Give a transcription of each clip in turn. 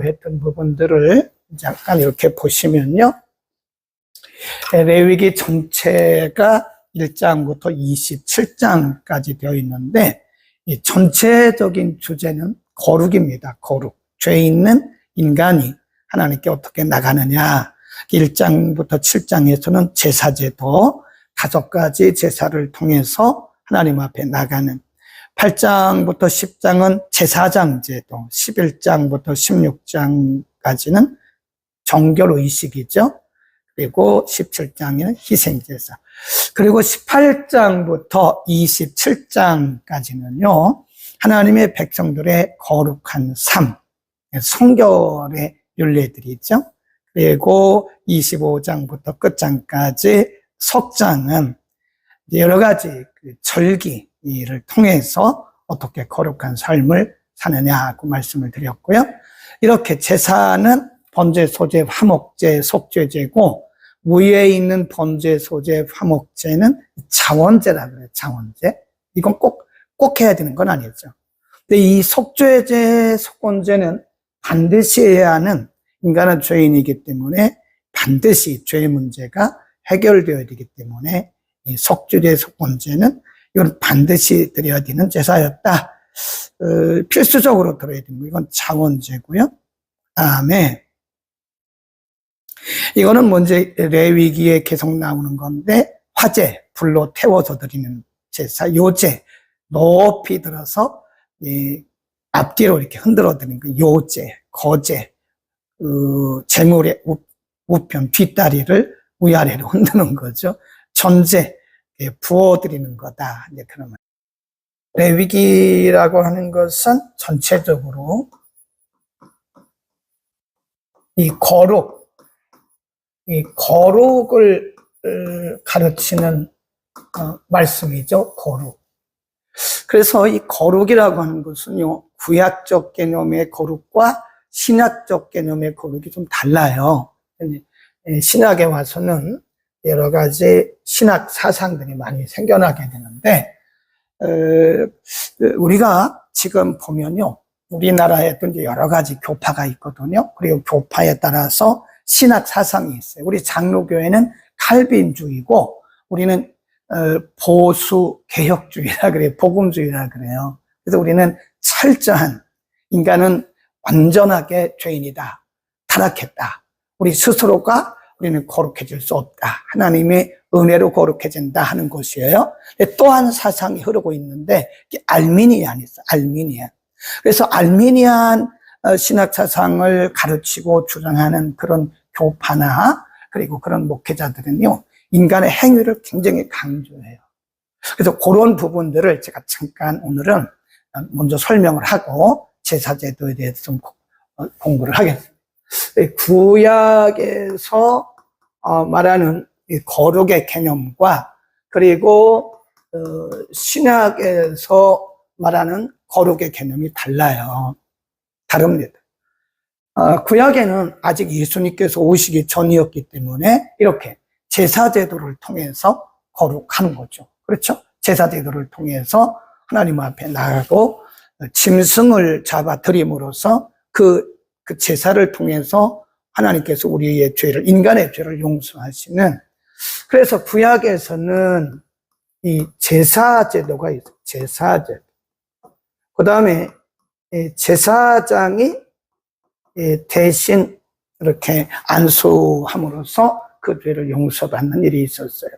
공부했던 부분들을 잠깐 이렇게 보시면요. 레위기 전체가 1장부터 27장까지 되어 있는데, 이 전체적인 주제는 거룩입니다. 거룩. 죄 있는 인간이 하나님께 어떻게 나가느냐. 1장부터 7장에서는 제사제도, 5가지 제사를 통해서 하나님 앞에 나가는, 8장부터 10장은 제사장제도, 11장부터 16장까지는 정결의식이죠. 그리고 17장에는 희생제사. 그리고 18장부터 27장까지는요, 하나님의 백성들의 거룩한 삶, 성결의 윤례들이죠. 그리고 25장부터 끝장까지 석장은 여러 가지 절기를 통해서 어떻게 거룩한 삶을 사느냐고 말씀을 드렸고요. 이렇게 제사는 번제, 소제, 화목제, 속죄제고, 위에 있는 번제, 소제, 화목제는 자원제라 그래요. 자원제. 이건 꼭 해야 되는 건 아니죠. 근데 이 속죄제, 속건제는 반드시 해야 하는, 인간은 죄인이기 때문에 반드시 죄의 문제가 해결되어야 되기 때문에 이 속죄제, 속건제는 이건 반드시 드려야 되는 제사였다. 필수적으로 드려야 되는 거. 이건 자원제고요. 그다음에 이거는 먼저 레위기에 계속 나오는 건데, 화제, 불로 태워서 드리는 제사, 요제, 높이 들어서 앞뒤로 이렇게 흔들어 드리는 거, 요제, 거제, 재물의 우편, 뒷다리를 위아래로 흔드는 거죠. 전제, 부어드리는 거다. 이제 그런 말. 레위기라고 하는 것은 전체적으로 이 거룩을 가르치는 말씀이죠. 거룩. 그래서 이 거룩이라고 하는 것은요, 구약적 개념의 거룩과 신약적 개념의 거룩이 좀 달라요. 신약에 와서는 여러 가지 신학 사상들이 많이 생겨나게 되는데, 우리가 지금 보면요, 우리나라에도 이제 여러 가지 교파가 있거든요. 그리고 교파에 따라서 신학 사상이 있어요. 우리 장로교회는 칼빈주의고, 우리는 보수 개혁주의라 그래요. 복음주의라 그래요. 그래서 우리는 철저한, 인간은 완전하게 죄인이다, 타락했다, 우리 스스로가 우리는 거룩해질 수 없다, 하나님의 은혜로 거룩해진다 하는 것이에요. 또 한 사상이 흐르고 있는데, 알미니안이 있어요. 알미니안. 그래서 알미니안 신학 사상을 가르치고 주장하는 그런 교파나 그리고 그런 목회자들은요, 인간의 행위를 굉장히 강조해요. 그래서 그런 부분들을 제가 잠깐 오늘은 먼저 설명을 하고 제사제도에 대해서 좀 공부를 하겠습니다. 구약에서 말하는 이 거룩의 개념과 그리고 신약에서 말하는 거룩의 개념이 달라요. 다릅니다. 구약에는 아직 예수님께서 오시기 전이었기 때문에 이렇게 제사제도를 통해서 거룩하는 거죠. 그렇죠? 제사제도를 통해서 하나님 앞에 나가고 짐승을 잡아 드림으로써 그 제사를 통해서 하나님께서 우리의 죄를, 인간의 죄를 용서하시는, 그래서 구약에서는 이 제사제도가 있어요. 제사제도. 그 다음에 제사장이 대신 이렇게 안수함으로써 그 죄를 용서받는 일이 있었어요.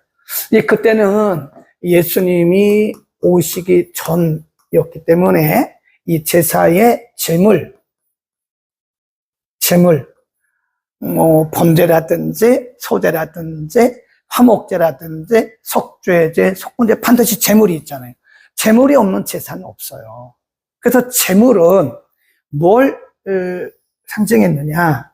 그때는 예수님이 오시기 전이었기 때문에 이 제사의 제물, 번제라든지 소제라든지 화목제라든지 속죄제, 속건제, 반드시 제물이 있잖아요. 제물이 없는 제사는 없어요. 그래서 제물은 뭘 상징했느냐?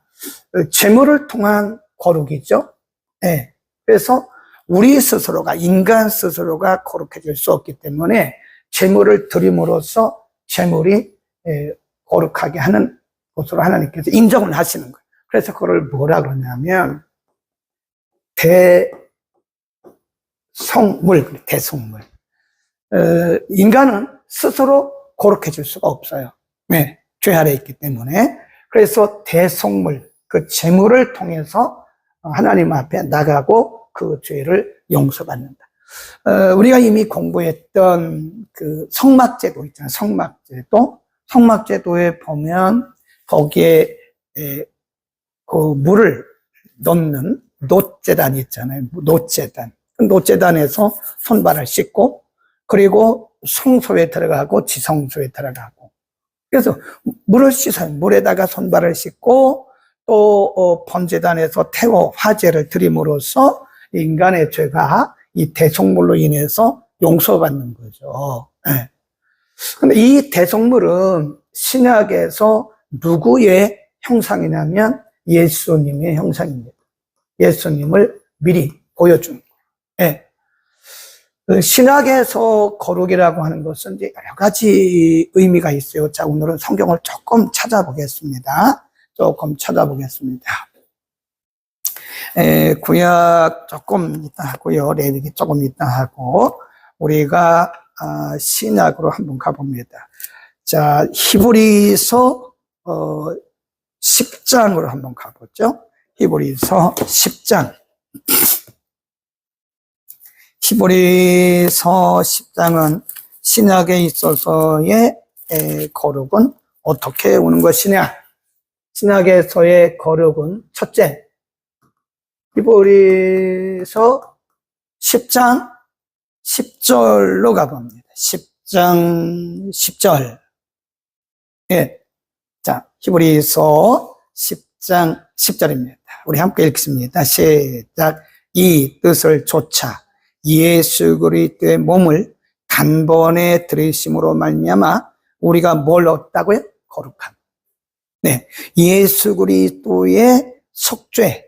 제물을 통한 거룩이죠. 네. 그래서 우리 스스로가, 인간 스스로가 거룩해질 수 없기 때문에 제물을 드림으로써 제물이 거룩하게 하는 것으로 하나님께서 인정을 하시는 거예요. 그래서 그걸 뭐라 그러냐면 대성물. 인간은 스스로 거룩해질 수가 없어요. 네, 죄 아래 있기 때문에. 그래서 대속물, 그 제물을 통해서 하나님 앞에 나가고 그 죄를 용서받는다. 우리가 이미 공부했던 그 성막제도 있잖아요. 성막제도에 보면 거기에 그 물을 넣는 놋제단이 있잖아요. 놋제단. 그 놋제단에서 손발을 씻고, 그리고 성소에 들어가고 지성소에 들어가고. 그래서 물을 씻어요. 물에다가 손발을 씻고 또 번제단에서 태워 화제를 드림으로써 인간의 죄가 이 대속물로 인해서 용서받는 거죠. 네. 근데 이 대속물은 신약에서 누구의 형상이냐면 예수님의 형상입니다. 예수님을 미리 보여준 거예요. 네. 신약에서 거룩이라고 하는 것은 이제 여러 가지 의미가 있어요. 자, 오늘은 성경을 조금 찾아보겠습니다. 구약 조금 이따 하고요. 레위기 조금 이따 하고, 우리가 신약으로 한번 가봅니다. 자, 히브리서 10장으로 한번 가보죠. 히브리서 10장. 히브리서 10장은 신약에 있어서의 거룩은 어떻게 오는 것이냐? 신약에서의 거룩은 첫째, 히브리서 10장 10절로 가봅니다. 10장 10절. 예. 자, 히브리서 10장 10절입니다. 우리 함께 읽습니다. 시작. 이 뜻을 좇아 예수 그리스도의 몸을 단번에 들이심으로 말미암아 우리가 뭘 얻었다고요? 거룩함. 네. 예수 그리스도의 속죄.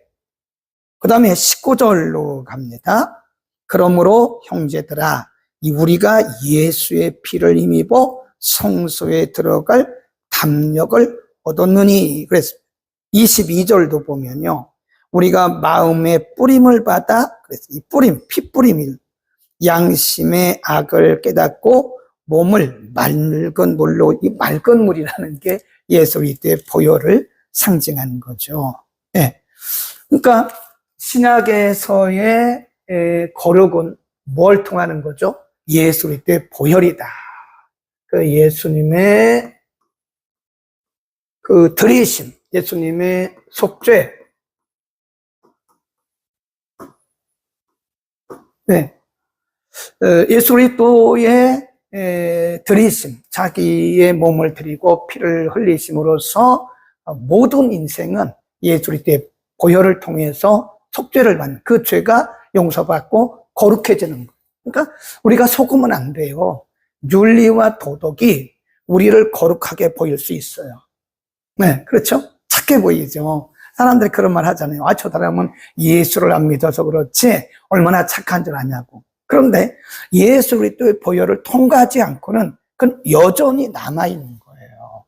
그 다음에 19절로 갑니다. 그러므로 형제들아, 우리가 예수의 피를 힘입어 성소에 들어갈 담력을 얻었느니. 그래서 22절도 보면요. 우리가 마음의 뿌림을 받아, 그래서 이 뿌림, 피뿌림이 양심의 악을 깨닫고 몸을 맑은 물로, 이 맑은 물이라는 게 예수 그리스도의 보혈을 상징하는 거죠. 네. 그러니까 신약에서의 거룩은 뭘 통하는 거죠? 예수 그리스도의 보혈이다. 그 예수님의 그 들이심, 예수님의 속죄. 네. 예수 그리스도의 들이심, 자기의 몸을 드리고 피를 흘리심으로써 모든 인생은 예수 그리스도의 보혈을 통해서 속죄를 받는, 그 죄가 용서받고 거룩해지는 거예요. 그러니까 우리가 속으면 안 돼요. 윤리와 도덕이 우리를 거룩하게 보일 수 있어요. 네, 그렇죠? 착해 보이죠. 사람들이 그런 말 하잖아요. 저 사람은 예수를 안 믿어서 그렇지 얼마나 착한 줄 아냐고. 그런데 예수 그리스도의 보혈을 통과하지 않고는 그건 여전히 남아있는 거예요.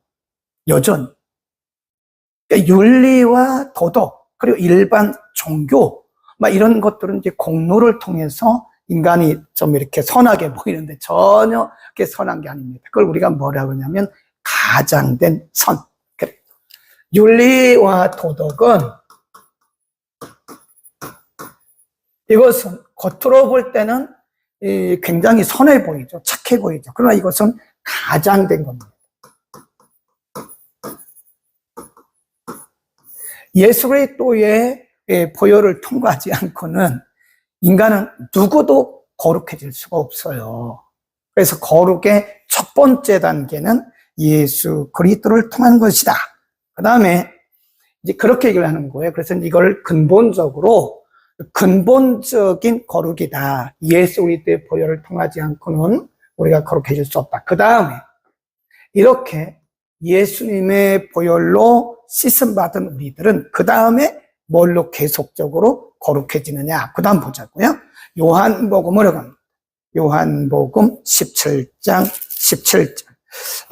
여전히. 그러니까 윤리와 도덕, 그리고 일반 종교, 막 이런 것들은 이제 공로를 통해서 인간이 좀 이렇게 선하게 보이는데 전혀 그게 선한 게 아닙니다. 그걸 우리가 뭐라고 하냐면 가장된 선. 그래. 윤리와 도덕은 이것은 겉으로 볼 때는 굉장히 선해 보이죠. 착해 보이죠. 그러나 이것은 가장된 겁니다. 예수 그리스도의 보혈을 통과하지 않고는 인간은 누구도 거룩해질 수가 없어요. 그래서 거룩의 첫 번째 단계는 예수 그리스도를 통한 것이다. 그 다음에 이제 그렇게 얘기를 하는 거예요. 그래서 이걸 근본적인 거룩이다. 예수 그리스도의 보혈을 통하지 않고는 우리가 거룩해질 수 없다. 그 다음에 이렇게 예수님의 보혈로 씻음받은 우리들은 그 다음에 뭘로 계속적으로 거룩해지느냐. 그 다음 보자고요. 요한복음으로 갑니다. 요한복음 17장 17절.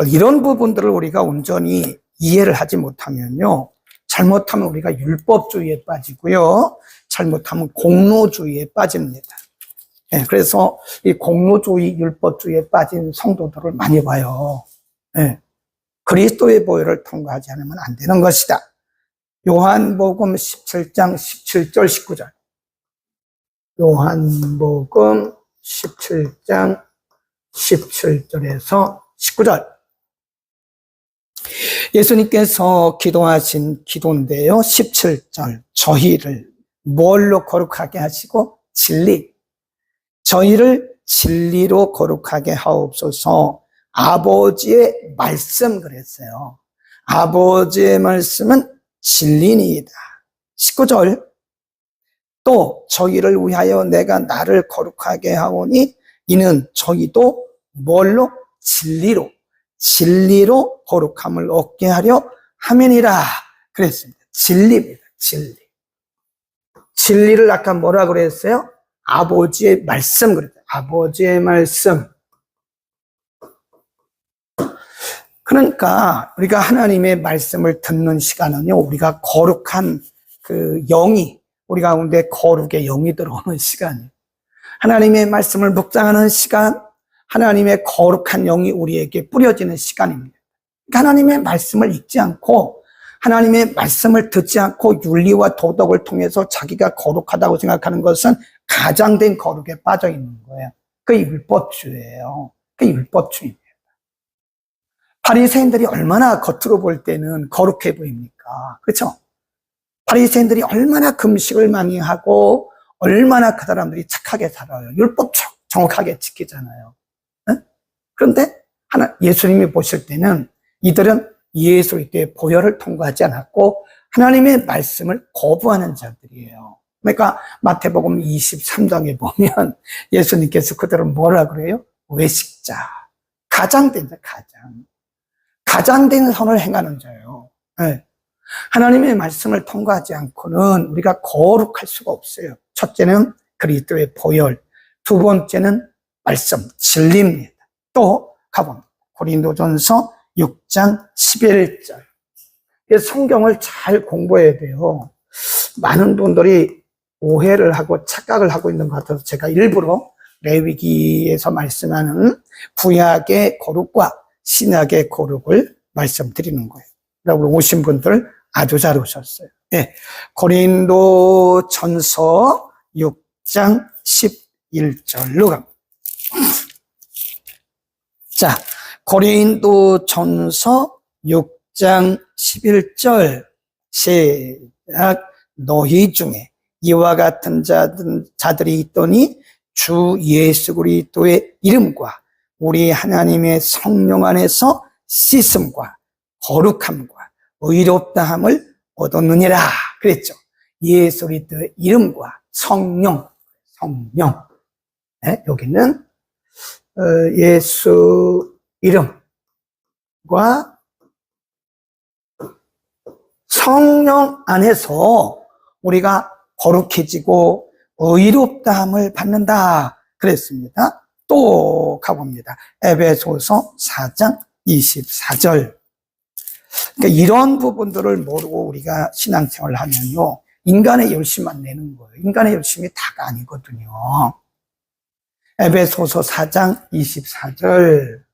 이런 부분들을 우리가 온전히 이해를 하지 못하면요. 잘못하면 우리가 율법주의에 빠지고요. 잘못하면 공로주의에 빠집니다. 네, 그래서 이 공로주의, 율법주의에 빠진 성도들을 많이 봐요. 네. 그리스도의 보혈을 통과하지 않으면 안 되는 것이다. 요한복음 17장 17절 19절. 요한복음 17장 17절에서 19절. 예수님께서 기도하신 기도인데요. 17절. 저희를 뭘로 거룩하게 하시고? 진리. 저희를 진리로 거룩하게 하옵소서. 아버지의 말씀 그랬어요. 아버지의 말씀은 진리니이다. 19절. 또 저희를 위하여 내가 나를 거룩하게 하오니 이는 저희도 뭘로? 진리로 거룩함을 얻게 하려 함이니라 그랬습니다. 진리입니다. 진리를 아까 뭐라 그랬어요? 아버지의 말씀 그랬어요. 아버지의 말씀. 그러니까 우리가 하나님의 말씀을 듣는 시간은요, 우리가 거룩한 그 영이 우리 가운데 거룩의 영이 들어오는 시간이에요. 하나님의 말씀을 묵상하는 시간, 하나님의 거룩한 영이 우리에게 뿌려지는 시간입니다. 하나님의 말씀을 읽지 않고 하나님의 말씀을 듣지 않고 윤리와 도덕을 통해서 자기가 거룩하다고 생각하는 것은 가장된 거룩에 빠져 있는 거예요. 그게 율법주의예요. 그게 율법주의입니다. 바리새인들이 얼마나 겉으로 볼 때는 거룩해 보입니까? 그렇죠? 바리새인들이 얼마나 금식을 많이 하고 얼마나 그 사람들이 착하게 살아요. 율법 정확하게 지키잖아요. 그런데 예수님이 보실 때는 이들은 예수 그리스도의 보혈을 통과하지 않았고 하나님의 말씀을 거부하는 자들이에요. 그러니까 마태복음 23장에 보면 예수님께서 그들을 뭐라 그래요? 외식자, 가장된 자, 가장된 선을 행하는 자예요. 네. 하나님의 말씀을 통과하지 않고는 우리가 거룩할 수가 없어요. 첫째는 그리스도의 보혈, 두 번째는 말씀, 진리입니다. 또 가봅니다. 고린도전서 6장 11절. 성경을 잘 공부해야 돼요. 많은 분들이 오해를 하고 착각을 하고 있는 것 같아서 제가 일부러 레위기에서 말씀하는 구약의 거룩과 신약의 거룩을 말씀드리는 거예요. 여러분 오신 분들 아주 잘 오셨어요. 네. 고린도전서 6장 11절로 갑니다. 자, 고린도전서 6장 11절 시작. 너희 중에 이와 같은 자들이 있더니 주 예수 그리스도의 이름과 우리 하나님의 성령 안에서 씻음과 거룩함과 의롭다함을 얻었느니라 그랬죠. 예수 그리스도의 이름과 성령. 네, 여기는 예수 이름과 성령 안에서 우리가 거룩해지고 의롭다함을 받는다 그랬습니다. 또 가봅니다. 에베소서 4장 24절. 그러니까 이런 부분들을 모르고 우리가 신앙생활을 하면요, 인간의 열심만 내는 거예요. 인간의 열심이 다가 아니거든요. 에베소서 4장 24절.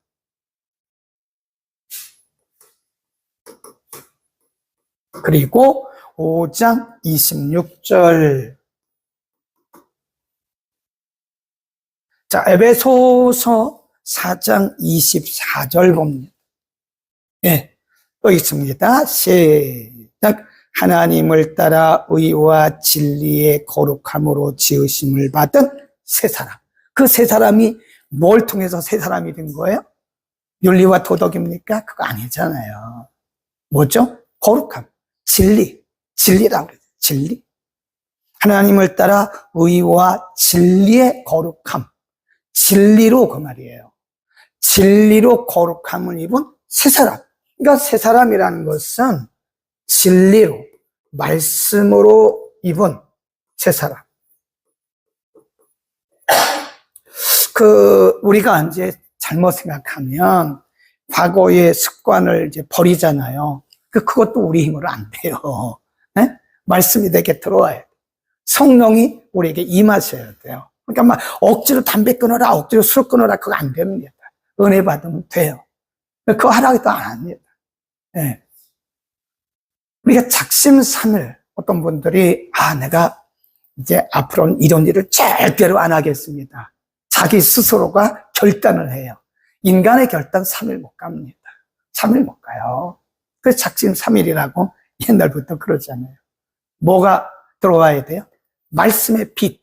그리고 5장 26절. 자, 에베소서 4장 24절 봅니다. 예, 또 있습니다. 시작. 하나님을 따라 의와 진리의 거룩함으로 지으심을 받은 새 사람. 그 새 사람이 뭘 통해서 새 사람이 된 거예요? 윤리와 도덕입니까? 그거 아니잖아요. 뭐죠? 거룩함, 진리라고 그래요. 진리. 하나님을 따라 의와 진리의 거룩함. 진리로 그 말이에요. 진리로 거룩함을 입은 새 사람. 그러니까 새 사람이라는 것은 진리로, 말씀으로 입은 새 사람. 우리가 이제 잘못 생각하면 과거의 습관을 이제 버리잖아요. 그것도 우리 힘으로 안 돼요. 네? 말씀이 내게 들어와야 돼요. 성령이 우리에게 임하셔야 돼요. 그러니까 막 억지로 담배 끊어라, 억지로 술 끊어라, 그거 안 됩니다. 은혜 받으면 돼요. 그거 하라고 해도 안 합니다. 예. 우리가 작심삼일, 어떤 분들이, 내가 이제 앞으로는 이런 일을 절대로 안 하겠습니다. 자기 스스로가 결단을 해요. 인간의 결단 3일 못 갑니다. 3일 못 가요. 그래서 작심삼일이라고 옛날부터 그러잖아요. 뭐가 들어와야 돼요? 말씀의 빛,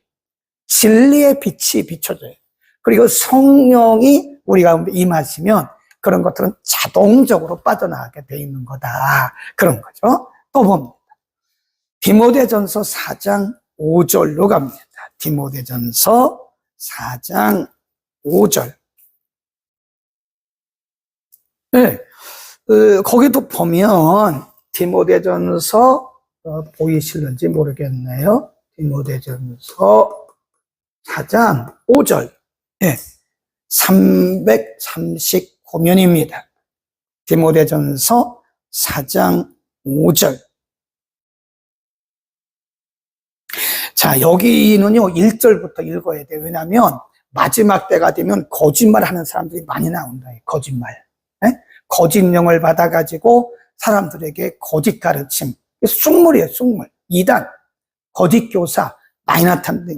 진리의 빛이 비춰져요. 그리고 성령이 우리 가운데 임하시면 그런 것들은 자동적으로 빠져나가게 돼 있는 거다. 그런 거죠. 또 봅니다. 디모데전서 4장 5절로 갑니다. 디모데전서 4장 5절. 네. 거기도 보면 디모데전서 보이실는지 모르겠네요. 디모데전서 4장 5절. 네. 339면입니다. 디모데전서 4장 5절. 자, 여기는요, 1절부터 읽어야 돼요. 왜냐하면 마지막 때가 되면 거짓말 하는 사람들이 많이 나온다. 거짓말. 네? 거짓 영을 받아가지고 사람들에게 거짓 가르침. 쑥물이에요, 쑥물. 이단, 거짓 교사, 많이 나타난다.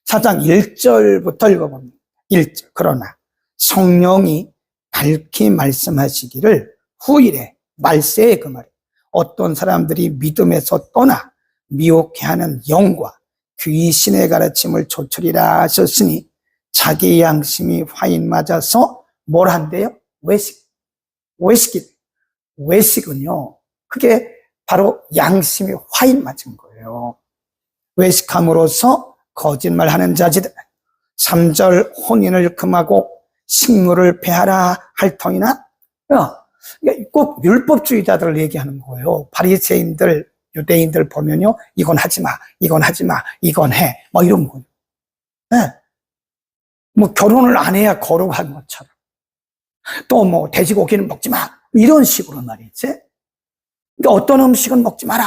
4장 1절부터 읽어봅니다. 1절. 그러나 성령이 밝히 말씀하시기를 후일에 말세에 그 말이에요. 어떤 사람들이 믿음에서 떠나 미혹해하는 영과 귀신의 가르침을 좇으리라 하셨으니 자기 양심이 화인 맞아서 뭘 한대요? 외식은요, 그게 바로 양심이 화인 맞은 거예요. 외식함으로써 거짓말하는 자지들. 3절 혼인을 금하고 식물을 배하라 할 터이나, 꼭 율법주의자들을 얘기하는 거예요. 바리새인들, 유대인들 보면요, 이건 하지 마, 이건 하지 마, 이건 해, 뭐 이런 거예요. 네. 뭐 결혼을 안 해야 거룩한 것처럼. 또 뭐 돼지고기는 먹지 마, 이런 식으로 말이지. 그러니까 어떤 음식은 먹지 마라,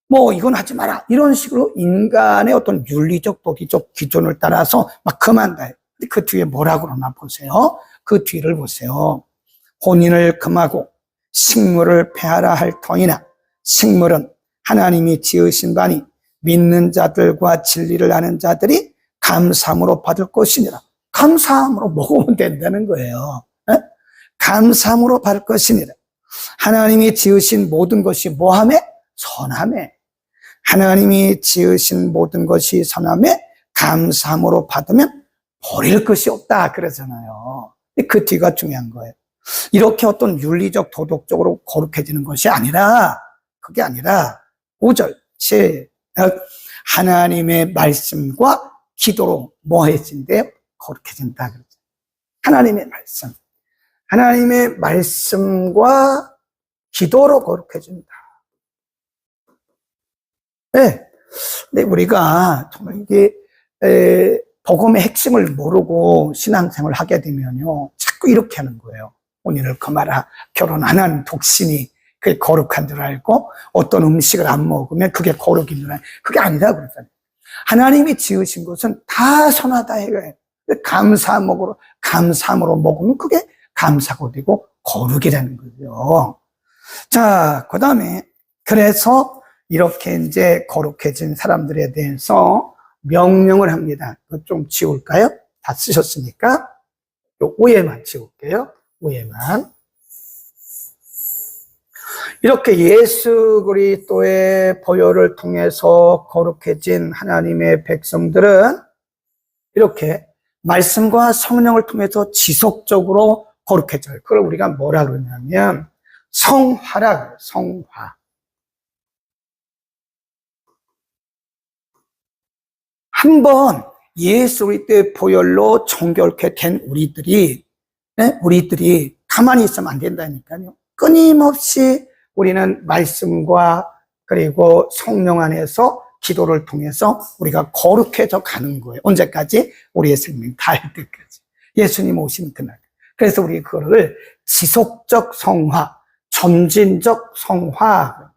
뭐 이건 하지 마라, 이런 식으로 인간의 어떤 윤리적 도기적 기준을 따라서 막 금한다. 근데 그 뒤에 뭐라고 그러나 보세요. 그 뒤를 보세요. 혼인을 금하고 식물을 폐하라 할 터이나 식물은 하나님이 지으신 바니 믿는 자들과 진리를 아는 자들이 감사함으로 받을 것이니라. 감사함으로 먹으면 된다는 거예요. 네? 감사함으로 받을 것이니라. 하나님이 지으신 모든 것이 뭐하매? 선하매. 하나님이 지으신 모든 것이 선하매 감사함으로 받으면 버릴 것이 없다 그러잖아요. 그 뒤가 중요한 거예요. 이렇게 어떤 윤리적 도덕적으로 거룩해지는 것이 아니라, 그게 아니라 5절 하나님의 말씀과 기도로 뭐 해진대요? 거룩해진다 그러죠. 하나님의 말씀과 기도로 거룩해진다. 네. 근데 우리가 정말 이게 복음의 핵심을 모르고 신앙생활을 하게 되면요, 자꾸 이렇게 하는 거예요. 혼인을 금하라, 결혼 안 한 독신이 그게 거룩한 줄 알고 어떤 음식을 안 먹으면 그게 거룩인 줄 알고, 그게 아니라 그러잖아요. 하나님이 지으신 것은 다 선하다 해요. 감사함으로 먹으면 그게 감사가 되고 거룩이라는 거죠. 자, 그 다음에 그래서 이렇게 이제 거룩해진 사람들에 대해서 명령을 합니다. 좀 지울까요? 다 쓰셨으니까 요 5회만 지울게요. 5회만. 이렇게 예수 그리스도의 보혈을 통해서 거룩해진 하나님의 백성들은 이렇게 말씀과 성령을 통해서 지속적으로 거룩해져요. 그걸 우리가 뭐라 그러냐면 성화라 그래요. 성화. 한번 예수 그리스도의 보혈로 정결케 된 우리들이 가만히 있으면 안 된다니까요. 끊임없이 우리는 말씀과 그리고 성령 안에서 기도를 통해서 우리가 거룩해져 가는 거예요. 언제까지? 우리의 생명 다할 때까지. 예수님 오신 그날. 그래서 우리 그거를 지속적 성화, 점진적 성화.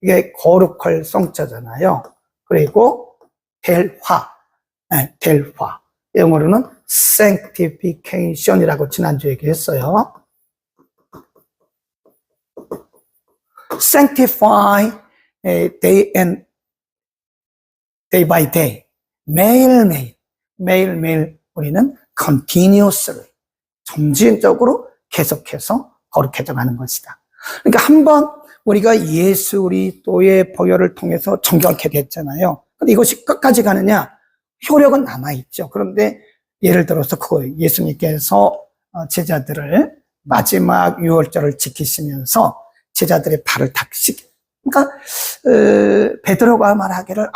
이게 거룩할 성자잖아요. 그리고 델화. 영어로는 sanctification이라고 지난주에 얘기했어요. sanctify day by day. 매일매일 우리는 continuously, 점진적으로 계속해서 거룩해져 가는 것이다. 그러니까 한번 우리가 예수 그리스도의 보혈을 통해서 정결케 됐잖아요. 근데 이것이 끝까지 가느냐? 효력은 남아있죠. 그런데 예를 들어서 예수님께서 제자들을 마지막 유월절을 지키시면서 제자들의 발을 닦으시게. 그러니까 베드로가 말하기를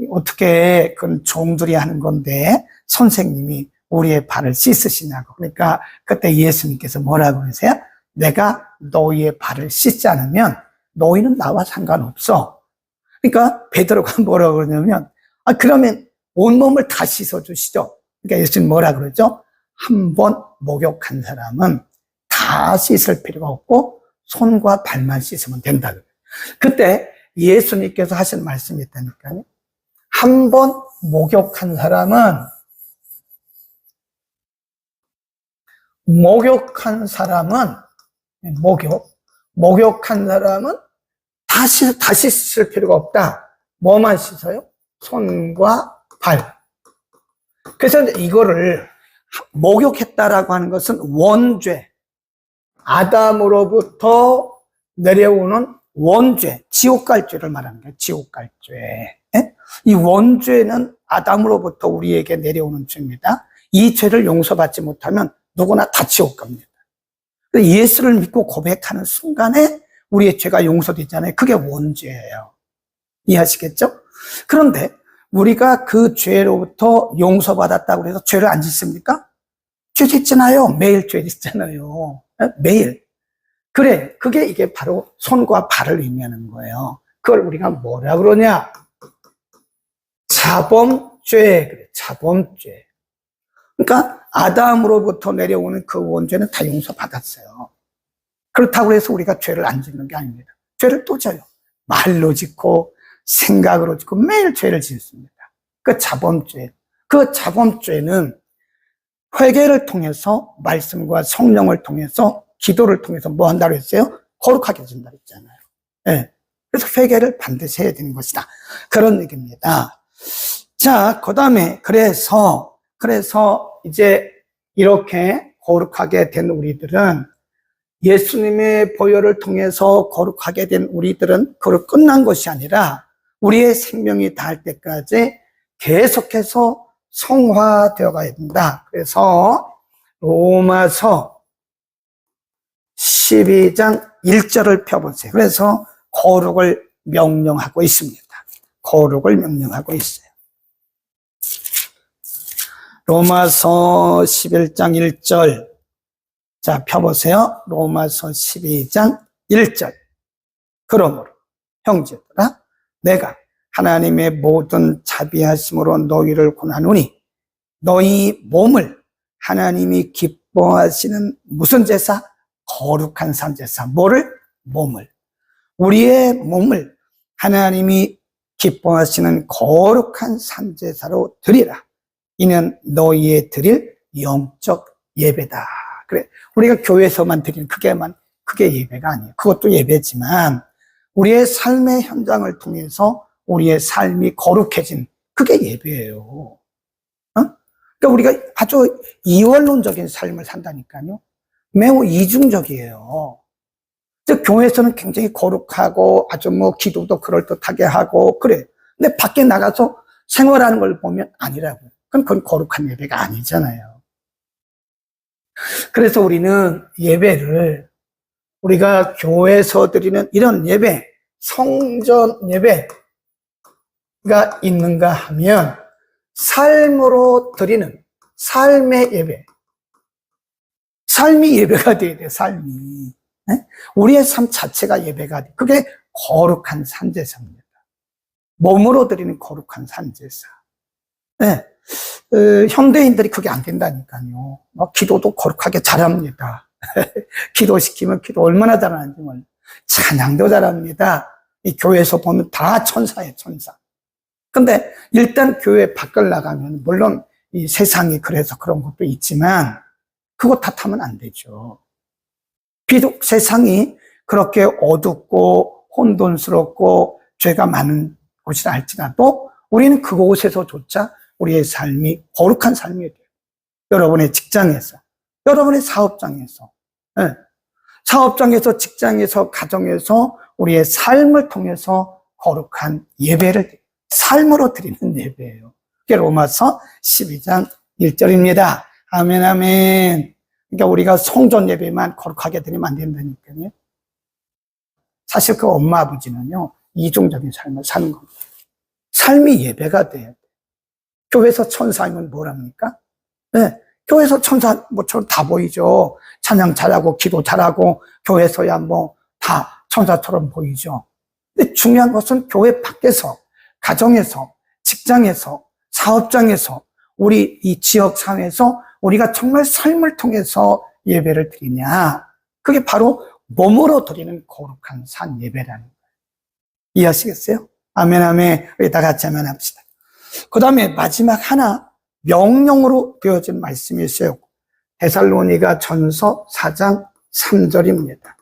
어떻게 그런 종들이 하는 건데 선생님이 우리의 발을 씻으시냐고. 그러니까 그때 예수님께서 뭐라고 그러세요? 내가 너희의 발을 씻지 않으면 너희는 나와 상관없어. 그러니까 베드로가 뭐라고 그러냐면 그러면 온몸을 다 씻어주시죠. 그러니까 예수님 뭐라 그러죠? 한 번 목욕한 사람은 다 씻을 필요가 없고 손과 발만 씻으면 된다. 그때 예수님께서 하신 말씀이 있다니까요. 한 번 목욕한 사람은 목욕한 사람은 다 씻을 필요가 없다. 뭐만 씻어요? 손과 발. 그래서 이거를 목욕했다라고 하는 것은 원죄, 아담으로부터 내려오는 원죄, 지옥 갈 죄를 말하는 거예요. 지옥 갈 죄. 이 원죄는 아담으로부터 우리에게 내려오는 죄입니다. 이 죄를 용서받지 못하면 누구나 다 지옥 갑니다. 예수를 믿고 고백하는 순간에 우리의 죄가 용서되잖아요. 그게 원죄예요. 이해하시겠죠? 그런데 우리가 그 죄로부터 용서받았다고 해서 죄를 안 짓습니까? 죄 짓잖아요. 매일 죄 짓잖아요. 매일. 그래, 이게 바로 손과 발을 의미하는 거예요. 그걸 우리가 뭐라 그러냐? 자범죄. 그래, 자범죄. 그러니까 아담으로부터 내려오는 그 원죄는 다 용서받았어요. 그렇다고 해서 우리가 죄를 안 짓는 게 아닙니다. 죄를 또 져요. 말로 짓고 생각으로 짓고 매일 죄를 짓습니다. 그 자범죄. 그 자범죄는 회개를 통해서, 말씀과 성령을 통해서, 기도를 통해서 뭐 한다고 했어요? 거룩하게 해준다고 했잖아요. 네. 그래서 회개를 반드시 해야 되는 것이다. 그런 얘기입니다. 자, 그 다음에 그래서 이제 이렇게 거룩하게 된 우리들은, 예수님의 보혈을 통해서 거룩하게 된 우리들은 그걸 끝난 것이 아니라 우리의 생명이 닿을 때까지 계속해서 성화되어 가야 된다. 그래서 로마서 12장 1절을 펴보세요. 그래서 거룩을 명령하고 있습니다. 거룩을 명령하고 있어요. 로마서 11장 1절. 자, 펴보세요. 로마서 12장 1절. 그러므로 형제들아, 내가 하나님의 모든 자비하심으로 너희를 권하노니 너희 몸을 하나님이 기뻐하시는 무슨 제사? 거룩한 산제사. 뭐를? 몸을. 우리의 몸을 하나님이 기뻐하시는 거룩한 산제사로 드리라. 이는 너희의 드릴 영적 예배다. 그래, 우리가 교회에서만 드리는 그게 예배가 아니에요. 그것도 예배지만 우리의 삶의 현장을 통해서 우리의 삶이 거룩해진 그게 예배예요. 그러니까 우리가 아주 이원론적인 삶을 산다니까요. 매우 이중적이에요. 즉 교회에서는 굉장히 거룩하고 아주 기도도 그럴듯하게 하고 그래. 근데 밖에 나가서 생활하는 걸 보면 아니라고요. 그건 거룩한 예배가 아니잖아요. 그래서 우리는 예배를, 우리가 교회에서 드리는 이런 예배, 성전 예배가 있는가 하면 삶으로 드리는 삶의 예배, 삶이 예배가 돼야 돼요. 삶이. 우리의 삶 자체가 예배가 돼. 그게 거룩한 산제사입니다. 몸으로 드리는 거룩한 산제사. 네. 현대인들이 그게 안 된다니까요. 기도도 거룩하게 잘합니다. 기도시키면 기도 얼마나 잘하는지 몰라요. 찬양도 잘합니다. 이 교회에서 보면 다 천사예요, 천사. 근데 일단 교회 밖을 나가면 물론 이 세상이 그래서 그런 것도 있지만 그거 탓하면 안 되죠. 비록 세상이 그렇게 어둡고 혼돈스럽고 죄가 많은 곳이라 할지라도 우리는 그곳에서조차 우리의 삶이 거룩한 삶이 돼요. 여러분의 직장에서, 여러분의 사업장에서, 네. 사업장에서, 직장에서, 가정에서 우리의 삶을 통해서 거룩한 예배를 드려요. 삶으로 드리는 예배예요. 그게 로마서 12장 1절입니다. 아멘, 아멘. 그러니까 우리가 성전 예배만 거룩하게 드리면 안 된다니까요. 사실 그 엄마 아버지는요, 이중적인 삶을 사는 겁니다. 삶이 예배가 돼야 돼요. 교회에서 천사이면 뭐랍니까? 네, 교회에서 천사 뭐처럼 다 보이죠. 찬양 잘하고 기도 잘하고 교회에서야 뭐 다 천사처럼 보이죠. 근데 중요한 것은 교회 밖에서, 가정에서, 직장에서, 사업장에서, 우리 이 지역 사회에서 우리가 정말 삶을 통해서 예배를 드리냐. 그게 바로 몸으로 드리는 거룩한 산 예배라는 거예요. 이해하시겠어요? 아멘, 아멘. 우리 다 같이 아멘 합시다. 그 다음에 마지막 하나, 명령으로 되어진 말씀이 있어요. 데살로니가 전서 4장 3절입니다.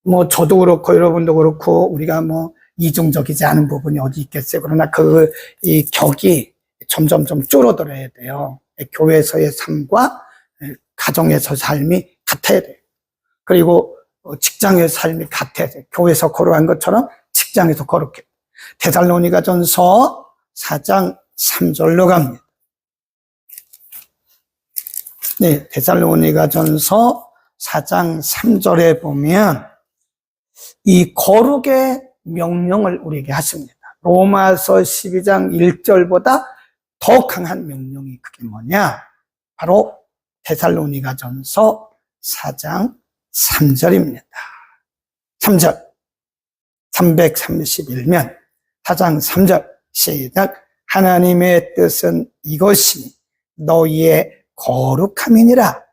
뭐 저도 그렇고 여러분도 그렇고 우리가 뭐 이중적이지 않은 부분이 어디 있겠어요. 그러나 이 격이 점점 좀 줄어들어야 돼요. 교회에서의 삶과 가정에서 삶이 같아야 돼요. 그리고 직장의 삶이 같아야 돼요. 교회에서 거룩한 것처럼 직장에서 거룩해. 데살로니가 전서 4장 3절로 갑니다. 네, 데살로니가 전서 4장 3절에 보면 이 거룩의 명령을 우리에게 하십니다. 로마서 12장 1절보다 더 강한 명령이 그게 뭐냐? 바로 데살로니가 전서 4장 3절입니다. 3절. 331면 4장 3절 시작. 하나님의 뜻은 이것이니 너희의 거룩함이니라.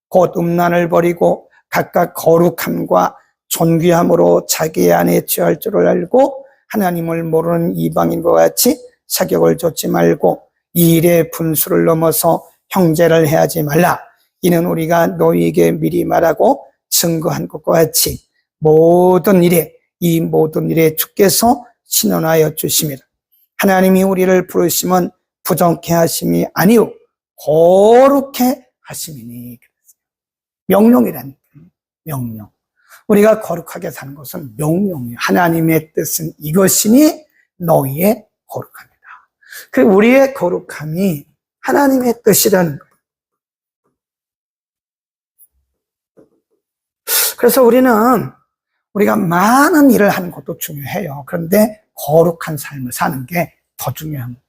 곧 음란을 버리고 각각 거룩함과 존귀함으로 자기 안에 취할 줄을 알고 하나님을 모르는 이방인과 같이 사격을 좇지 말고 이 일의 분수를 넘어서 형제를 해하지 말라. 이는 우리가 너희에게 미리 말하고 증거한 것과 같이 이 모든 일에 주께서 신원하여 주심이라. 하나님이 우리를 부르심은 부정케 하심이 아니오 거룩해 하심이니. 명령이라니까요. 명령. 우리가 거룩하게 사는 것은 명령이에요. 하나님의 뜻은 이것이니 너희의 거룩합니다. 그 우리의 거룩함이 하나님의 뜻이라는 거예요. 그래서 우리가 많은 일을 하는 것도 중요해요. 그런데 거룩한 삶을 사는 게 더 중요합니다.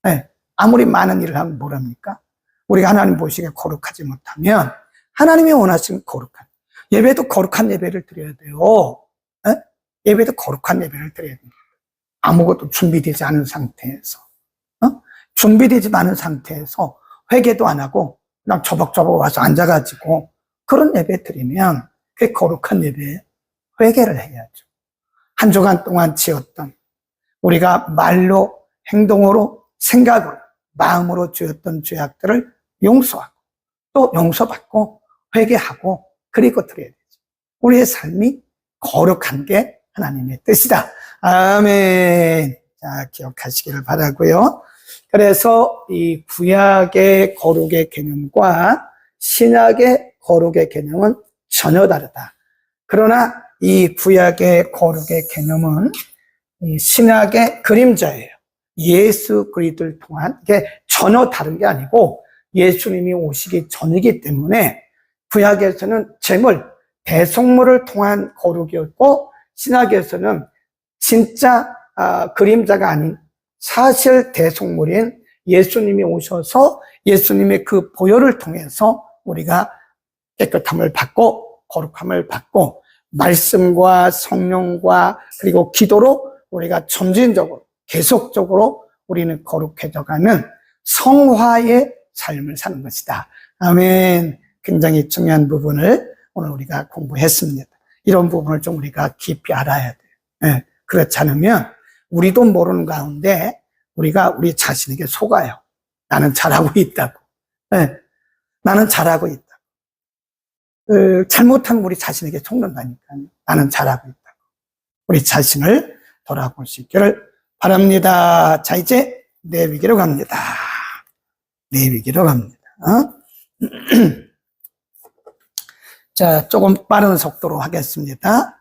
네, 아무리 많은 일을 하면 뭐랍니까? 우리가 하나님 보시기에 거룩하지 못하면 하나님이 원하시는 거룩한 예배도 거룩한 예배를 드려야 돼요. 네? 예배도 거룩한 예배를 드려야 됩니다. 아무것도 준비되지 않은 상태에서 준비되지 않은 상태에서 회개도 안 하고 그냥 저벅저벅 와서 앉아가지고 그런 예배 드리면 그게 거룩한 예배예요. 회개를 해야죠. 한 주간 동안 지었던 우리가 말로 행동으로 생각으로 마음으로 지었던 죄악들을 용서하고 또 용서받고 회개하고 그리고 드려야 되죠. 우리의 삶이 거룩한 게 하나님의 뜻이다. 아멘. 자, 기억하시기를 바라고요. 그래서 이 구약의 거룩의 개념과 신약의 거룩의 개념은 전혀 다르다. 그러나 이 구약의 거룩의 개념은 이 신약의 그림자예요. 예수 그리스도를 통한 이게 전혀 다른 게 아니고 예수님이 오시기 전이기 때문에 구약에서는 제물, 대속물을 통한 거룩이었고 신약에서는 진짜 그림자가 아닌 사실 대속물인 예수님이 오셔서 예수님의 그 보혈을 통해서 우리가 깨끗함을 받고 거룩함을 받고 말씀과 성령과 그리고 기도로 우리가 점진적으로 계속적으로 우리는 거룩해져가는 성화의 삶을 사는 것이다. 아멘. 굉장히 중요한 부분을 오늘 우리가 공부했습니다. 이런 부분을 좀 우리가 깊이 알아야 돼요. 네. 그렇지 않으면 우리도 모르는 가운데 우리가 우리 자신에게 속아요. 나는 잘하고 있다고. 네. 나는 잘하고 있다. 잘못하면 우리 자신에게 속는다니까요. 나는 잘하고 있다. 우리 자신을 돌아볼 수 있기를 바랍니다. 자, 이제 내위기로 갑니다. 내위기로 갑니다. 자, 조금 빠른 속도로 하겠습니다.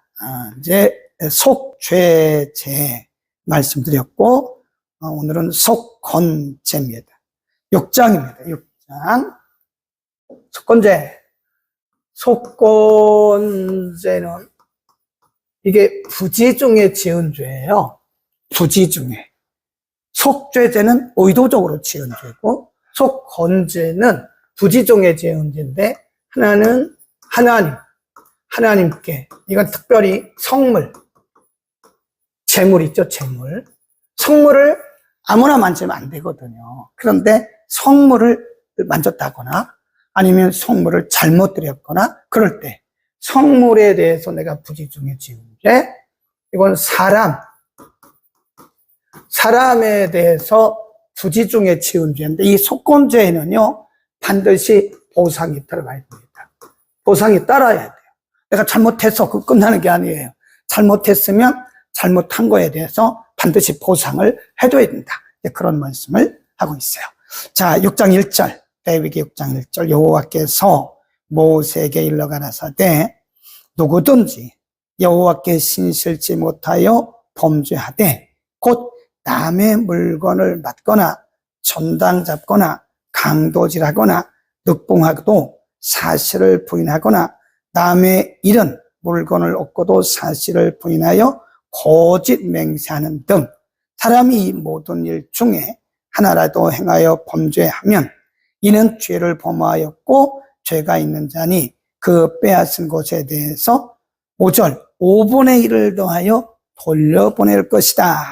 이제 속죄제 말씀드렸고, 오늘은 속건제입니다. 6장입니다. 6장. 속건제. 속건제는 이게 부지 중에 지은 죄예요. 부지 중에. 속죄제는 의도적으로 지은 죄고, 속건제는 부지 중에 지은 죄인데, 하나는 하나님께, 이건 특별히 성물, 재물 있죠, 재물. 성물을 아무나 만지면 안 되거든요. 그런데 성물을 만졌다거나 아니면 성물을 잘못 드렸거나 그럴 때 성물에 대해서 내가 부지 중에 지은 죄, 이건 사람에 대해서 부지 중에 지은 죄인데 이 속건죄에는요 반드시 보상이 들어가야 됩니다. 보상이 따라야 돼요. 내가 잘못해서 그 끝나는 게 아니에요. 잘못했으면 잘못한 거에 대해서 반드시 보상을 해줘야 된다. 그런 말씀을 하고 있어요. 자, 6장 1절, 레위기 6장 1절, 여호와께서 모세에게 일러 가라사대 누구든지 여호와께 신실치 못하여 범죄하되 곧 남의 물건을 맞거나 전당 잡거나 강도질하거나 늑봉하고도 사실을 부인하거나 남의 잃은 물건을 얻고도 사실을 부인하여 거짓 맹세하는 등 사람이 이 모든 일 중에 하나라도 행하여 범죄하면 이는 죄를 범하였고 죄가 있는 자니 그 빼앗은 것에 대해서 5절 5분의 1을 더하여 돌려보낼 것이다.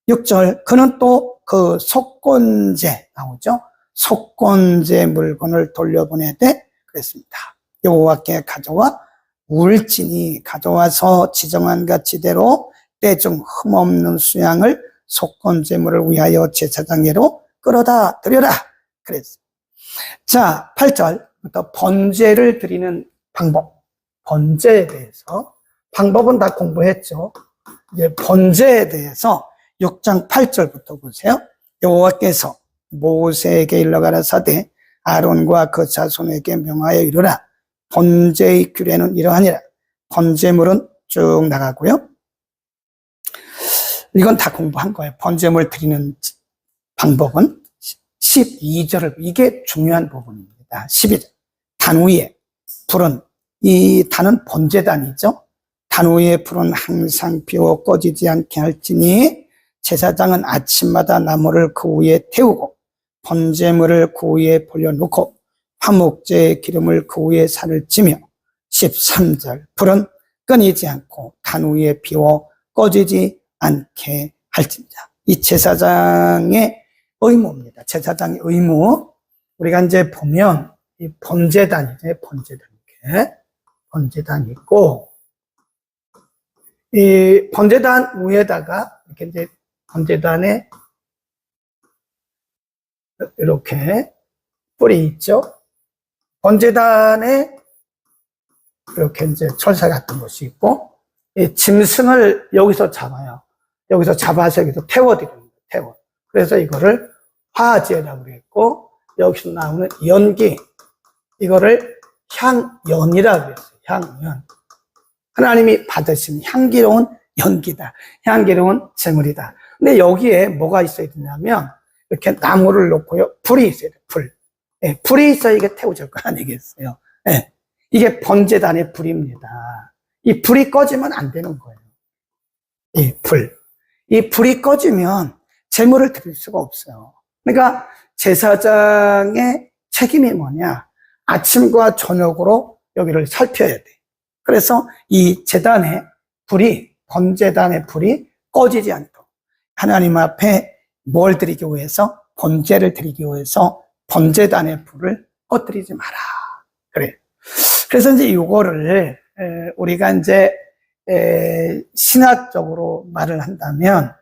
6절 그는 또 그 속건제 나오죠. 속건제 물건을 돌려보내되 그랬습니다. 여호와께 가져와 울진이 가져와서 지정한 가치대로 때중 흠없는 수양을 속건제물을 위하여 제사장에로 끌어다 드려라 그랬습니다. 자, 8절부터 번제를 드리는 방법, 번제에 대해서 방법은 다 공부했죠. 이제 번제에 대해서 6장 8절부터 보세요. 여호와께서 모세에게 일러 가라사대 아론과 그 자손에게 명하여 이르라. 번제의 규례는 이러하니라. 번제물은 쭉 나가고요. 이건 다 공부한 거예요. 번제물 드리는 방법은 12절을, 이게 중요한 부분입니다. 12절. 단 위에 불은, 이 단은 번제단이죠. 단 위에 불은 항상 피워 꺼지지 않게 할지니 제사장은 아침마다 나무를 그 위에 태우고 번제물을 그 위에 벌려놓고 화목제의 기름을 그 위에 살을 찌며 13절 불은 끊이지 않고 단 위에 피워 꺼지지 않게 할지니라. 이 제사장의 의무입니다. 제사장의 의무. 우리가 이제 보면 이 번제단이죠. 번제단 이렇게 번제단이 있고 이 번제단 위에다가 이렇게 이제 번제단에 이렇게 뿔이 있죠. 번제단에 이렇게 이제 철사 같은 것이 있고, 이 짐승을 여기서 잡아요. 여기서 잡아서 여기서 태워드립니다. 태워. 그래서 이거를 화제라고 그랬고, 여기서 나오는 연기, 이거를 향연이라고 그랬어요. 향연. 하나님이 받으신 향기로운 연기다. 향기로운 제물이다. 근데 여기에 뭐가 있어야 되냐면, 이렇게 나무를 놓고요. 불이 있어야 돼요. 불. 예, 불이 있어야 이게 태워질 거 아니겠어요. 예, 이게 번제단의 불입니다. 이 불이 꺼지면 안 되는 거예요. 이 불. 이 불이 꺼지면 제물을 드릴 수가 없어요. 그러니까 제사장의 책임이 뭐냐? 아침과 저녁으로 여기를 살펴야 돼. 그래서 이 제단의 불이, 번제단의 불이 꺼지지 않도록 하나님 앞에 뭘 드리기 위해서? 번제를 드리기 위해서 번제단의 불을 꺼뜨리지 마라. 그래. 그래서 이제 이거를 우리가 이제 신학적으로 말을 한다면